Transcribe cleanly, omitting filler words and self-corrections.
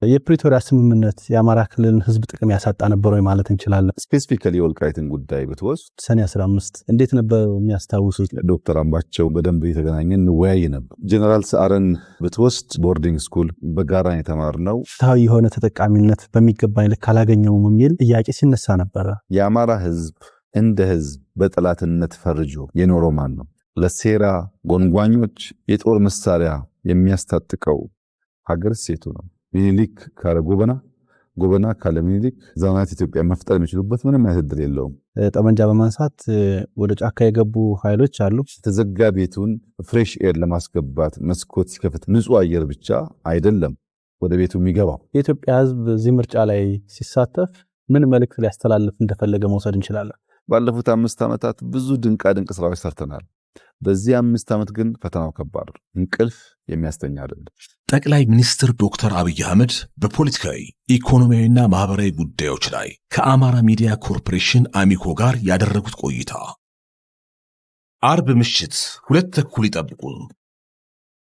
የፕሪቶሪያ ስምምነት የአማራ ክልልን ህዝብ ጥቅም ያሳጣ ነበር ወይ ማለት እንችላለን? ስፔሲፊካሊ የወልቃይትን ጉዳይ ብትወስድ ሰኔ 15 እንዴት ነበር የሚያስታውሱት? ዶክተር አምባቸው በደንብ የተገናኘን እንወያይ ነበር። ጀነራል ሰዓረን ብትወስድ ቦርዲንግ ስኩል በጋራ የተማርነው ፍትሃዊ የሆነ ተጠቃሚነት በሚገባኝ ልክ አላገኘውም የሚል ጥያቄ ሲነሳ ነበረ። የአማራ ህዝብ እንደ ህዝብ በጠላትነት ፈርጆ የኖረው ማን ነው? ለሴራ ጎንጓኞች የጦር መሳሪያ የሚያስታጥቀው ሀገር ሴቱ ነው። ሚኒሊክ ካለ ጎበና ካለ ሚኒሊክ ዘመናት ኢትዮጵያ መፍጠር የሚችሉበት ምንም አይደል የለውም። ጠመንጃ በማንሳት ወደ ጫካ የገቡ ኃይሎች አሉ። የተዘጋ ቤቱን ፍሬሽ ኤር ለማስገባት መስኮት ሲከፍት ንጹህ አየር ብቻ አይደለም ወደ ቤቱ የሚገባው። የኢትዮጵያ ህዝብ እዚህ ምርጫ ላይ ሲሳተፍ ምን መልእክት ሊያስተላልፍ እንደፈለገ መውሰድ እንችላለን? ባለፉት 5 ዓመታት ብዙ ድንቅ ስራዎች ሰርተናል። በዚህ 5 ዓመት ግን ፈተናው ከባድ ነው። እንቅልፍ የሚያስተኛ አይደለም። ጠቅላይ ሚኒስትር ዶክተር አብይ አህመድ በፖለቲካዊ ኢኮኖሚያዊና ማህበራዊ ጉዳዮች ላይ ከአማራ ሚዲያ ኮርፖሬሽን አሚኮ ጋር ያደረጉት ቆይታ አርብ ምሽት 2:30 ይጠብቁን።